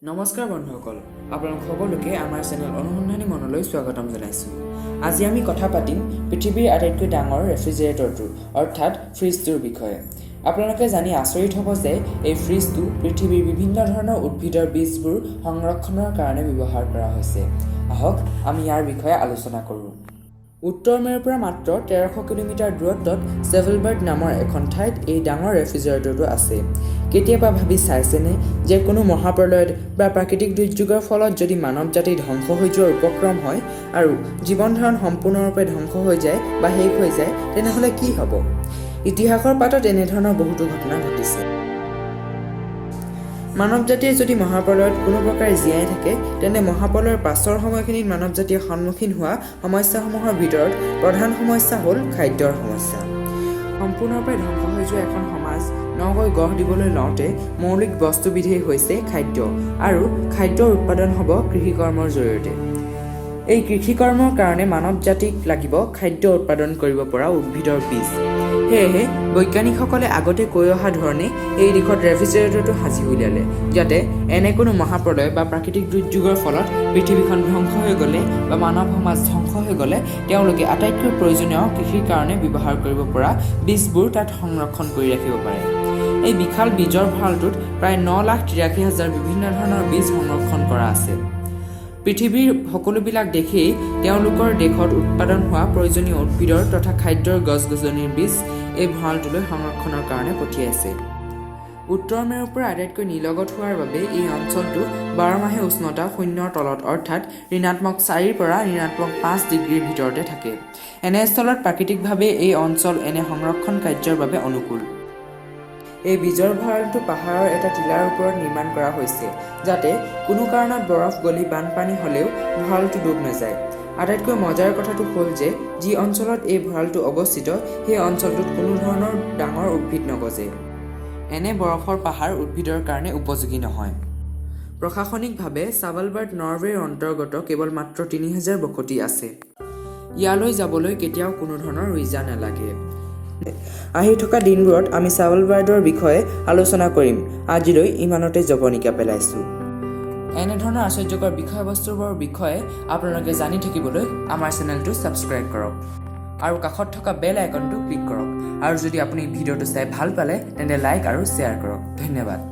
নমস্কাৰ বন্ধুসকল, আপোনালোক সকলোকে আমাৰ চেনেল অনুসন্ধানী মনলৈ স্বাগতম জনাইছোঁ। আজি আমি কথা পাতিম পৃথিৱীৰ আটাইতকৈ ডাঙৰ ৰেফ্ৰিজাৰেটৰটো অৰ্থাৎ ফ্ৰিজটোৰ বিষয়ে। আপোনালোকে জানি আচৰিত হ'ব যে এই ফ্ৰিজটো পৃথিৱীৰ বিভিন্ন ধৰণৰ উদ্ভিদৰ বীজবোৰ সংৰক্ষণৰ কাৰণে ব্যৱহাৰ কৰা হৈছে। আহক আমি ইয়াৰ বিষয়ে আলোচনা কৰোঁ। উত্তৰ মেৰুৰ পৰা মাত্ৰ 1300 কিলোমিটাৰ দূৰত্বত ছেভেলবাৰ্গ নামৰ এখন ঠাইত এই ডাঙৰ ৰেফ্ৰিজাৰেটৰটো আছে। কেতিয়াবা ভাবি চাইছেনে যে কোনো মহাপ্ৰলয়ত বা প্ৰাকৃতিক দুৰ্যোগৰ ফলত যদি মানৱ জাতি ধ্বংস হৈ যোৱাৰ উপক্ৰম হয় আৰু জীৱন ধাৰণ সম্পূৰ্ণৰূপে ধ্বংস হৈ যায় বা শেষ হৈ যায়, তেনেহ'লে কি হ'ব? ইতিহাসৰ পাতত এনেধৰণৰ বহুতো ঘটনা ঘটিছে। মানৱ জাতিয়ে যদি মহাপ্ৰলয়ত কোনো প্ৰকাৰে জীয়াই থাকে, তেন্তে মহাপ্ৰলয়ৰ পাছৰ সময়খিনিত মানৱ জাতিয়ে সন্মুখীন হোৱা সমস্যাসমূহৰ ভিতৰত প্ৰধান সমস্যা হ'ল খাদ্যৰ সমস্যা। সম্পূৰ্ণৰূপে ধ্বংস হৈ যোৱা এখন সমাজ নকৈ গঢ় দিবলৈ লওঁতে মৌলিক বস্তুবিধেই হৈছে খাদ্য, আৰু খাদ্যৰ উৎপাদন হ'ব কৃষিকৰ্মৰ জৰিয়তে। এই কৃষিকৰ্মৰ কাৰণে মানৱ জাতিক লাগিব খাদ্য উৎপাদন কৰিব পৰা উদ্ভিদৰ বীজ। সেয়েহে বৈজ্ঞানিকসকলে আগতে কৈ অহা ধৰণে এই দিশত ৰেফ্ৰিজাৰেটৰটো সাজি উলিয়ালে, যাতে এনে কোনো মহাপ্ৰলয় বা প্ৰাকৃতিক দুৰ্যোগৰ ফলত পৃথিৱীখন ধ্বংস হৈ গ'লে বা মানৱ সমাজ ধ্বংস হৈ গ'লে তেওঁলোকে আটাইতকৈ প্ৰয়োজনীয় কৃষিৰ কাৰণে ব্যৱহাৰ কৰিব পৰা বীজবোৰ তাত সংৰক্ষণ কৰি ৰাখিব পাৰে। এই বিশাল বীজৰ ভঁৰালটোত প্ৰায় 9,83,000 বিভিন্ন ধৰণৰ বীজ সংৰক্ষণ কৰা আছে। পৃথিৱীৰ সকলোবিলাক দেশেই তেওঁলোকৰ দেশত উৎপাদন হোৱা প্ৰয়োজনীয় উদ্ভিদৰ তথা খাদ্যৰ গছ-গছনিৰ বীজ এই ভঁৰালটোলৈ সংৰক্ষণৰ কাৰণে পঠিয়াইছে। উত্তৰ মেৰুৰ পৰা আটাইতকৈ নিলগত হোৱাৰ বাবে এই অঞ্চলটো 12 মাহে উষ্ণতা শূন্যৰ তলত অৰ্থাৎ -4 পৰা -5 ডিগ্ৰীৰ ভিতৰতে থাকে। এনে স্থলত প্ৰাকৃতিকভাৱে এই অঞ্চল এনে সংৰক্ষণ কাৰ্যৰ বাবে অনুকূল। এই বীজৰ ভঁৰালটো পাহাৰৰ এটা টিলাৰ ওপৰত নিৰ্মাণ কৰা হৈছে, যাতে কোনো কাৰণত বৰফ গলি বানপানী হ'লেও ভঁৰালটো ডুব নাযায়। আটাইতকৈ মজাৰ কথাটো হ'ল যে যি অঞ্চলত এই ভঁৰালটো অৱস্থিত সেই অঞ্চলটোত কোনো ধৰণৰ ডাঙৰ উদ্ভিদ নগজে। এনে বৰফৰ পাহাৰ উদ্ভিদৰ কাৰণে উপযোগী নহয়। প্ৰশাসনিকভাৱে ছেভেলবাৰ্গ নৰৱেৰ অন্তৰ্গত কেৱল মাত্ৰ 3,000 বসতি আছে। ইয়ালৈ যাবলৈ কেতিয়াও কোনো ধৰণৰ ভিছা নালাগে। আহি থকা দিনবোৰত আমি ছেভেলবাৰ্গৰ বিষয়ে আলোচনা কৰিম। আজিলৈ ইমানতে জৱনিকা পেলাইছোঁ। এনেধৰণৰ আশ্চৰ্যকৰ বিষয়বস্তুবোৰৰ বিষয়ে আপোনালোকে জানি থাকিবলৈ আমাৰ চেনেলটো ছাবস্ক্ৰাইব কৰক আৰু কাষত থকা বেল আইকনটো ক্লিক কৰক। আৰু যদি আপুনি ভিডিঅ'টো চাই ভাল পালে তেন্তে লাইক আৰু শ্বেয়াৰ কৰক। ধন্যবাদ।